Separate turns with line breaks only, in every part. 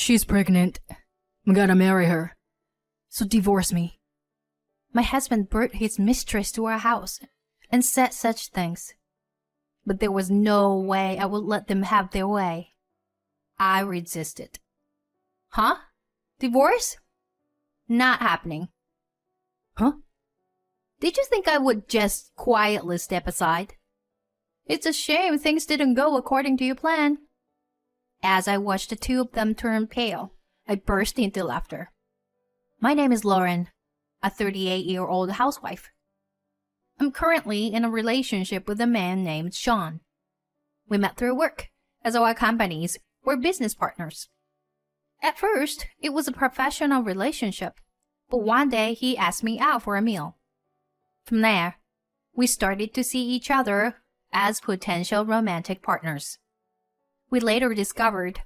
She's pregnant. I'm gonna marry her. So divorce me.
My husband brought his mistress to our house and said such things. But there was no way I would let them have their way. I resisted. Huh? Divorce? Not happening.
Huh?
Did you think I would just quietly step aside? It's a shame things didn't go according to your plan. As I watched the two of them turn pale, I burst into laughter. My name is Lauren, a 38-year-old housewife. I'm currently in a relationship with a man named Sean. We met through work, as our companies were business partners. At first, it was a professional relationship, but one day he asked me out for a meal. From there, we started to see each other as potential romantic partners. We later discovered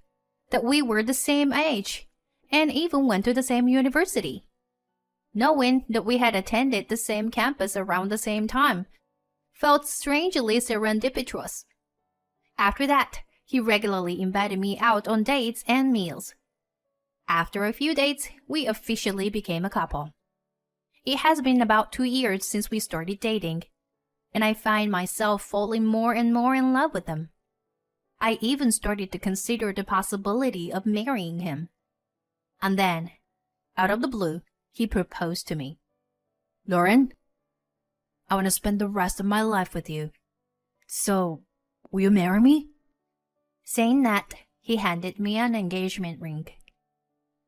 that we were the same age and even went to the same university. Knowing that we had attended the same campus around the same time felt strangely serendipitous. After that, he regularly invited me out on dates and meals. After a few dates, we officially became a couple. It has been about 2 years since we started dating, and I find myself falling more and more in love with him. I even started to consider the possibility of marrying him. And then, out of the blue, he proposed to me.
Lauren, I want to spend the rest of my life with you. So, will you marry me?
Saying that, he handed me an engagement ring.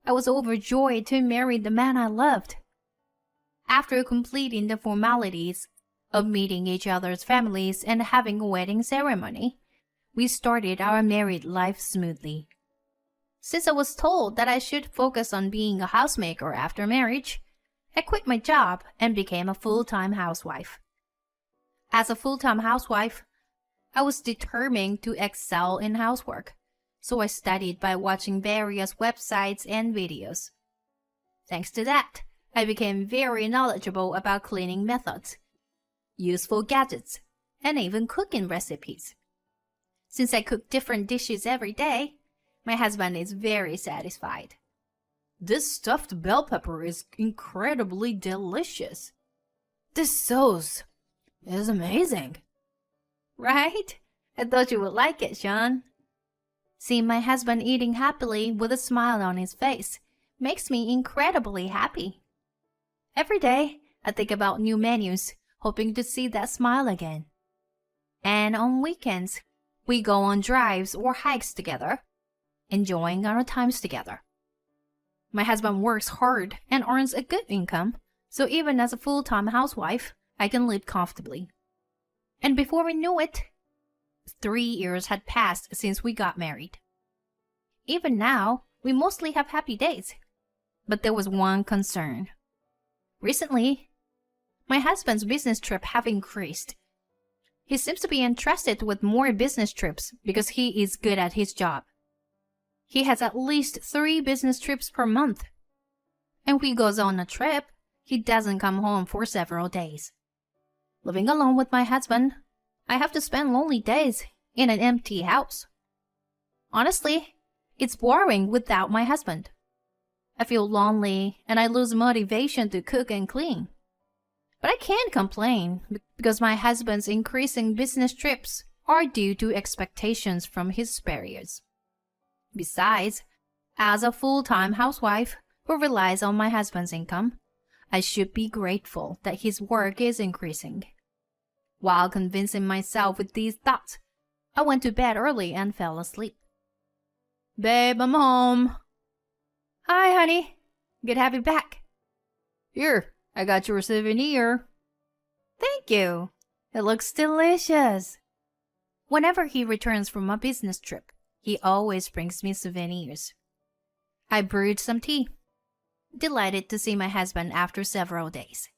I was overjoyed to marry the man I loved. After completing the formalities of meeting each other's families and having a wedding ceremony, we started our married life smoothly. Since I was told that I should focus on being a housemaker after marriage, I quit my job and became a full-time housewife. As a full-time housewife, I was determined to excel in housework, so I studied by watching various websites and videos. Thanks to that, I became very knowledgeable about cleaning methods, useful gadgets, and even cooking recipes. Since I cook different dishes every day, my husband is very satisfied.
This stuffed bell pepper is incredibly delicious. This sauce is amazing.
Right? I thought you would like it, Sean. Seeing my husband eating happily with a smile on his face makes me incredibly happy. Every day, I think about new menus, hoping to see that smile again. And on weekends, we go on drives or hikes together, enjoying our times together. My husband works hard and earns a good income, so even as a full-time housewife, I can live comfortably. And before we knew it, 3 years had passed since we got married. Even now, we mostly have happy days. But there was one concern. Recently, my husband's business trips have increased. He seems to be entrusted with more business trips because he is good at his job. He has at least 3 business trips per month. And when he goes on a trip, he doesn't come home for several days. Living alone with my husband, I have to spend lonely days in an empty house. Honestly, it's boring without my husband. I feel lonely and I lose motivation to cook and clean. But I can't complain because my husband's increasing business trips are due to expectations from his superiors. Besides, as a full-time housewife who relies on my husband's income, I should be grateful that his work is increasing. While convincing myself with these thoughts, I went to bed early and fell asleep.
Babe, I'm home.
Hi, honey. Good to have you back.
Here, I got your souvenir.
Thank you. It looks delicious. Whenever he returns from a business trip, he always brings me souvenirs. I brewed some tea. Delighted to see my husband after several days.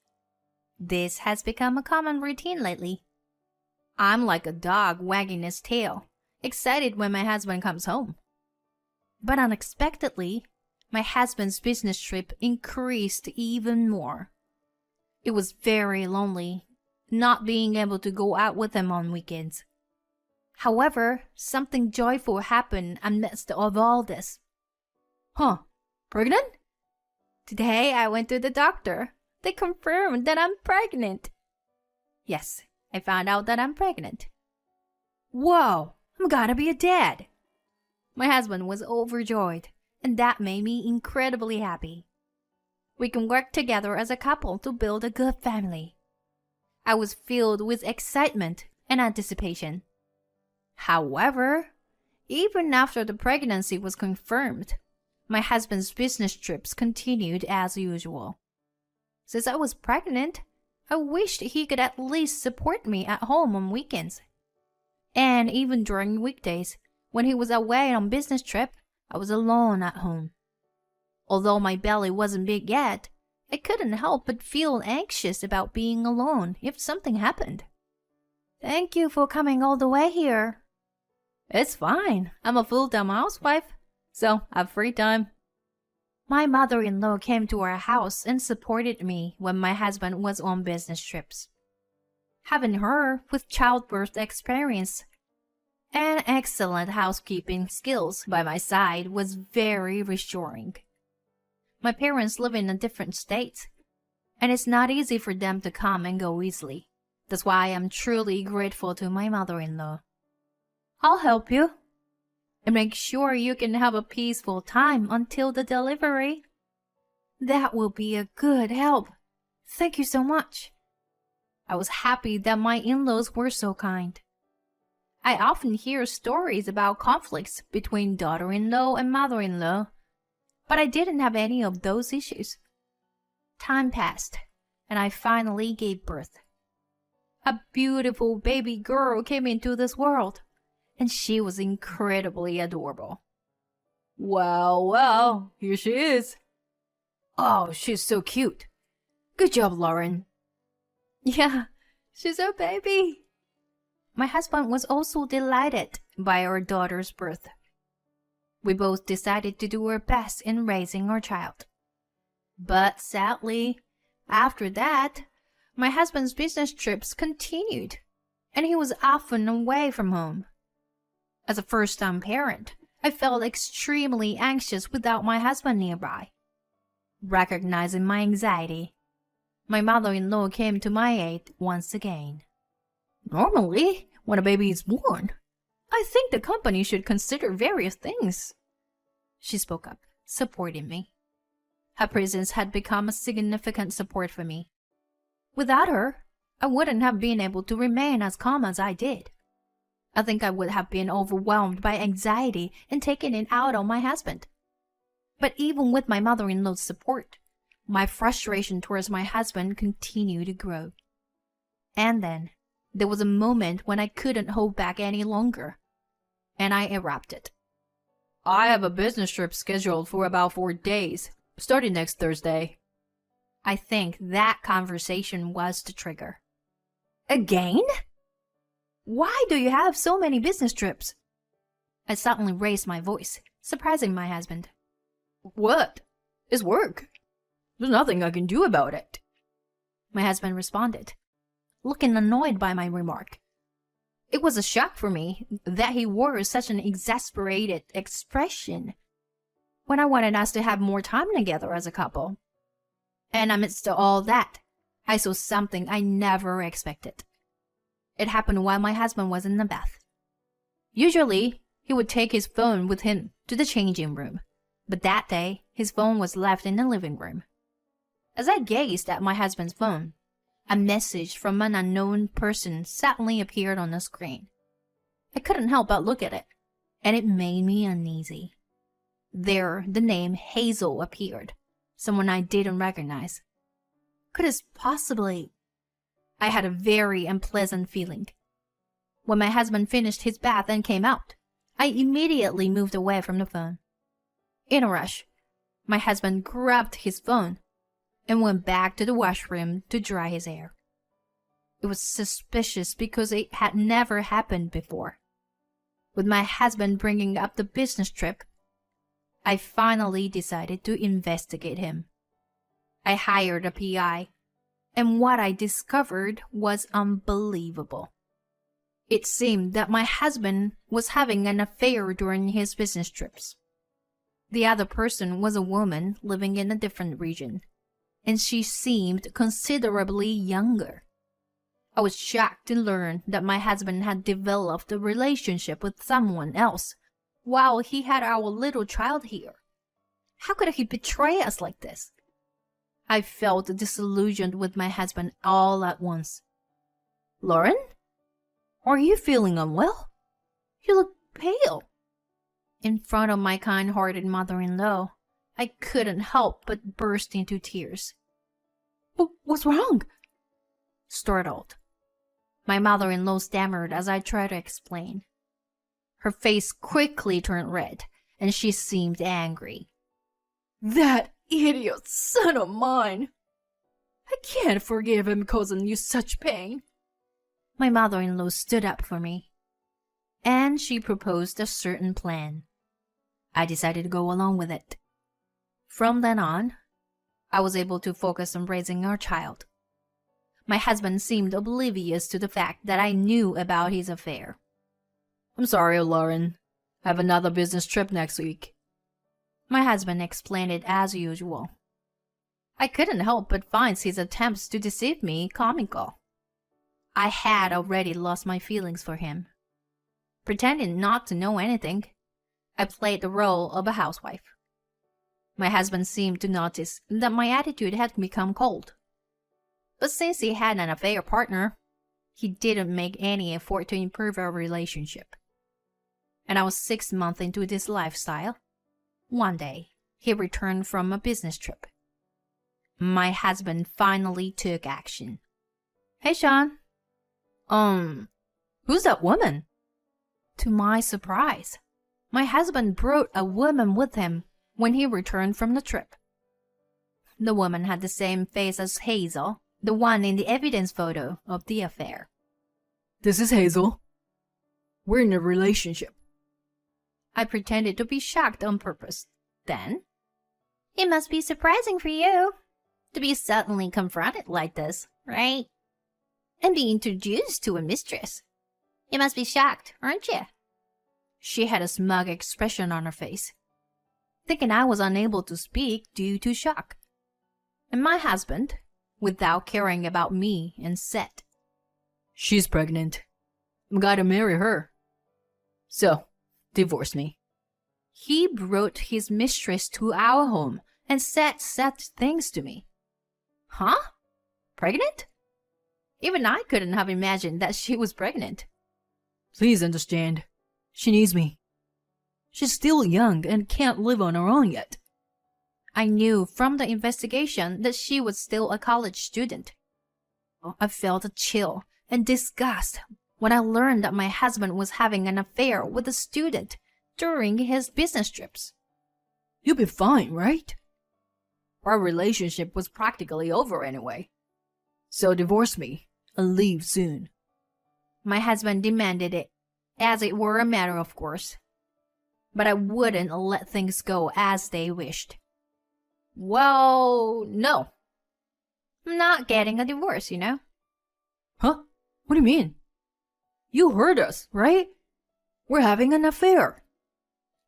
This has become a common routine lately. I'm like a dog wagging his tail, excited when my husband comes home. But unexpectedly, my husband's business trip increased even more. It was very lonely, not being able to go out with him on weekends. However, something joyful happened amidst of all this.
Huh? Pregnant?
Today I went to the doctor. They confirmed that I'm pregnant. Yes, I found out that I'm pregnant.
Whoa, I'm gonna be a dad.
My husband was overjoyed, and that made me incredibly happy. We can work together as a couple to build a good family. I was filled with excitement and anticipation. However, even after the pregnancy was confirmed, my husband's business trips continued as usual. Since I was pregnant, I wished he could at least support me at home on weekends. And even during weekdays, when he was away on business trip, I was alone at home. Although my belly wasn't big yet, I couldn't help but feel anxious about being alone if something happened. Thank you for coming all the way here.
It's fine. I'm a full-time housewife, so I have free time.
My mother-in-law came to our house and supported me when my husband was on business trips. Having her with childbirth experience and excellent housekeeping skills by my side was very reassuring. My parents live in a different state, and it's not easy for them to come and go easily. That's why I'm truly grateful to my mother-in-law. I'll help you. And make sure you can have a peaceful time until the delivery. That will be a good help. Thank you so much. I was happy that my in-laws were so kind. I often hear stories about conflicts between daughter-in-law and mother-in-law, but I didn't have any of those issues. Time passed, and I finally gave birth. A beautiful baby girl came into this world, and she was incredibly adorable.
Well, here she is. Oh, she's so cute. Good job, Lauren.
Yeah, she's our baby. My husband was also delighted by our daughter's birth. We both decided to do our best in raising our child. But sadly, after that, my husband's business trips continued, and he was often away from home. As a first-time parent, I felt extremely anxious without my husband nearby. Recognizing my anxiety, my mother-in-law came to my aid once again.
Normally, when a baby is born, I think the company should consider various things.
She spoke up, supporting me. Her presence had become a significant support for me. Without her, I wouldn't have been able to remain as calm as I did. I think I would have been overwhelmed by anxiety and taken it out on my husband. But even with my mother-in-law's support, my frustration towards my husband continued to grow. And then, there was a moment when I couldn't hold back any longer, and I erupted.
I have a business trip scheduled for about 4 days, starting next Thursday.
I think that conversation was the trigger.
Again? Why do you have so many business trips?
I suddenly raised my voice, surprising my husband.
What? It's work. There's nothing I can do about it.
My husband responded, looking annoyed by my remark. It was a shock for me that he wore such an exasperated expression when I wanted us to have more time together as a couple. And amidst all that, I saw something I never expected. It happened while my husband was in the bath. Usually, he would take his phone with him to the changing room, but that day, his phone was left in the living room. As I gazed at my husband's phone, a message from an unknown person suddenly appeared on the screen. I couldn't help but look at it, and it made me uneasy. There, the name Hazel appeared, someone I didn't recognize. Could it possibly... I had a very unpleasant feeling. When my husband finished his bath and came out, I immediately moved away from the phone. In a rush, my husband grabbed his phone and went back to the washroom to dry his hair. It was suspicious because it had never happened before. With my husband bringing up the business trip, I finally decided to investigate him. I hired a PI, and what I discovered was unbelievable. It seemed that my husband was having an affair during his business trips. The other person was a woman living in a different region, and she seemed considerably younger. I was shocked to learn that my husband had developed a relationship with someone else while he had our little child here. How could he betray us like this? I felt disillusioned with my husband all at once. Lauren? Are you feeling unwell? You look pale. In front of my kind-hearted mother-in-law, I couldn't help but burst into tears. What's wrong? Startled, my mother-in-law stammered as I tried to explain. Her face quickly turned red, and she seemed angry. That idiot son of mine! I can't forgive him causing you such pain. My mother-in-law stood up for me, and she proposed a certain plan. I decided to go along with it. From then on, I was able to focus on raising our child. My husband seemed oblivious to the fact that I knew about his affair. I'm sorry, Lauren. I have another business trip next week. My husband explained it as usual. I couldn't help but find his attempts to deceive me comical. I had already lost my feelings for him. Pretending not to know anything, I played the role of a housewife. My husband seemed to notice that my attitude had become cold. But since he had an affair partner, he didn't make any effort to improve our relationship. And I was 6 months into this lifestyle. One day, he returned from a business trip. My husband finally took action. Hey, Sean. Who's that woman? To my surprise, my husband brought a woman with him when he returned from the trip. The woman had the same face as Hazel, the one in the evidence photo of the affair. This is Hazel. We're in a relationship. I pretended to be shocked on purpose. Then, it must be surprising for you to be suddenly confronted like this, right? And be introduced to a mistress. You must be shocked, aren't you? She had a smug expression on her face, thinking I was unable to speak due to shock. And my husband, without caring about me, and said, She's pregnant. I've got to marry her. So, divorce me. He brought his mistress to our home and said such things to me. Huh? Pregnant? Even I couldn't have imagined that she was pregnant. Please understand. She needs me. She's still young and can't live on her own yet. I knew from the investigation that she was still a college student. I felt a chill and disgust when I learned that my husband was having an affair with a student during his business trips. You'll be fine, right? Our relationship was practically over anyway. So divorce me and leave soon. My husband demanded it, as it were a matter of course. But I wouldn't let things go as they wished. Well, no. I'm not getting a divorce, you know. Huh? What do you mean? You heard us, right? We're having an affair.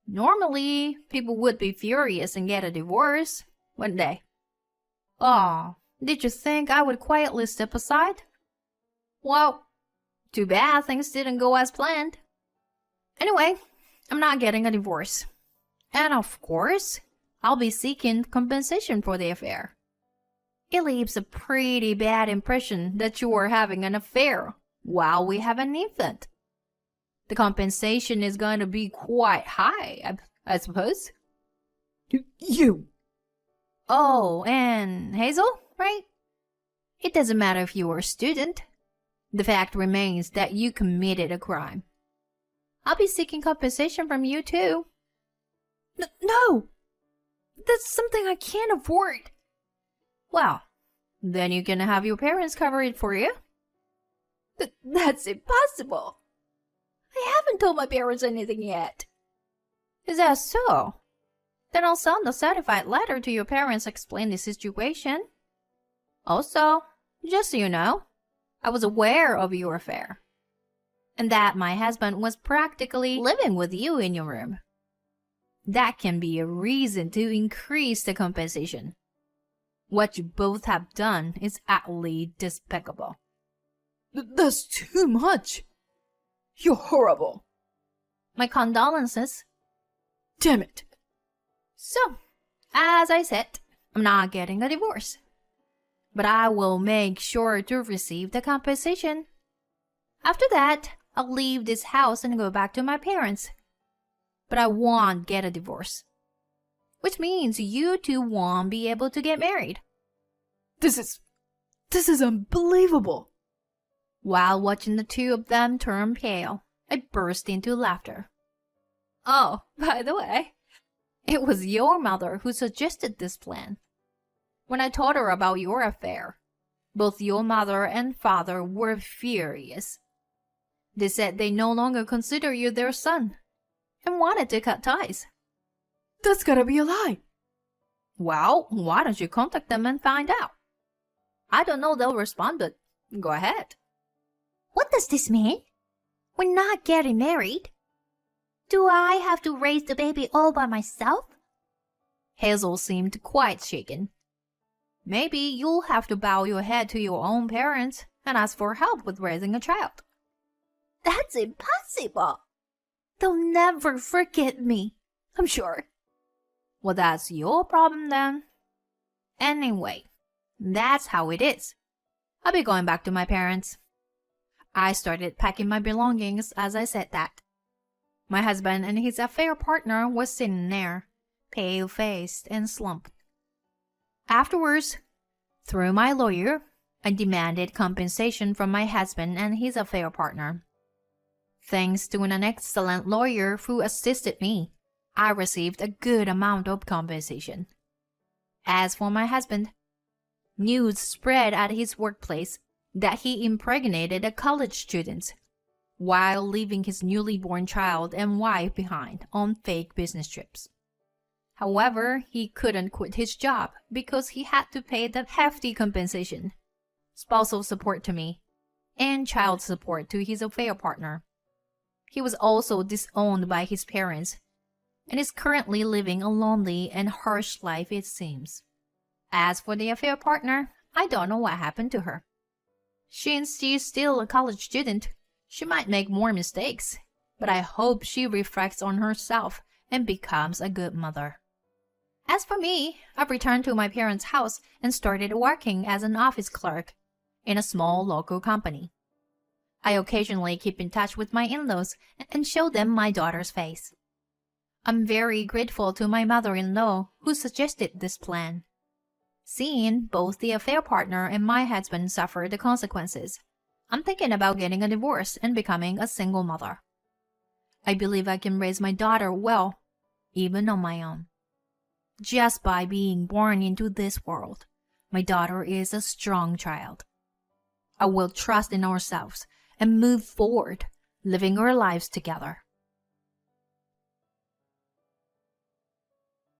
Normally, people would be furious and get a divorce, wouldn't they? Oh, did you think I would quietly step aside? Well, too bad things didn't go as planned. Anyway, I'm not getting a divorce. And of course, I'll be seeking compensation for the affair. It leaves a pretty bad impression that you are having an affair while we have an infant. The compensation is going to be quite high, I suppose. You. Oh, and Hazel, right? It doesn't matter if you were a student. The fact remains that you committed a crime. I'll be seeking compensation from you too. No! That's something I can't afford. Well, then you can have your parents cover it for you. That's impossible. I haven't told my parents anything yet. Is that so? Then I'll send a certified letter to your parents explain the situation. Also, just so you know, I was aware of your affair. And that my husband was practically living with you in your room.
that can be a reason to increase the compensation. What you both have done is utterly despicable. That's too much. You're horrible.
My condolences.
Damn it.
So, as I said, I'm not getting a divorce. But I will make sure to receive the compensation. After that, I'll leave this house and go back to my parents. But I won't get a divorce. Which means you two won't be able to get married.
This is unbelievable.
While watching the two of them turn pale, I burst into laughter. Oh, by the way, it was your mother who suggested this plan. When I told her about your affair, both your mother and father were furious. They said they no longer consider you their son and wanted to cut ties.
That's gotta be a lie.
Well, why don't you contact them and find out? I don't know they'll respond, but go ahead. What does this mean? We're not getting married. Do I have to raise the baby all by myself? Hazel seemed quite shaken. Maybe you'll have to bow your head to your own parents and ask for help with raising a child. That's impossible. They'll never forgive me, I'm sure. Well, that's your problem then. Anyway, that's how it is. I'll be going back to my parents. I started packing my belongings as I said that. My husband and his affair partner was sitting there, pale-faced and slumped. Afterwards, through my lawyer, I demanded compensation from my husband and his affair partner. Thanks to an excellent lawyer who assisted me, I received a good amount of compensation. As for my husband, news spread at his workplace that he impregnated a college student while leaving his newly born child and wife behind on fake business trips. However, he couldn't quit his job because he had to pay the hefty compensation, spousal support to me, and child support to his affair partner. He was also disowned by his parents and is currently living a lonely and harsh life, it seems. As for the affair partner, I don't know what happened to her. Since she's still a college student, she might make more mistakes, but I hope she reflects on herself and becomes a good mother. As for me, I've returned to my parents' house and started working as an office clerk in a small local company. I occasionally keep in touch with my in-laws and show them my daughter's face. I'm very grateful to my mother-in-law who suggested this plan. Seeing both the affair partner and my husband suffer the consequences, I'm thinking about getting a divorce and becoming a single mother. I believe I can raise my daughter well, even on my own. Just by being born into this world, my daughter is a strong child. I will trust in ourselves and move forward, living our lives together.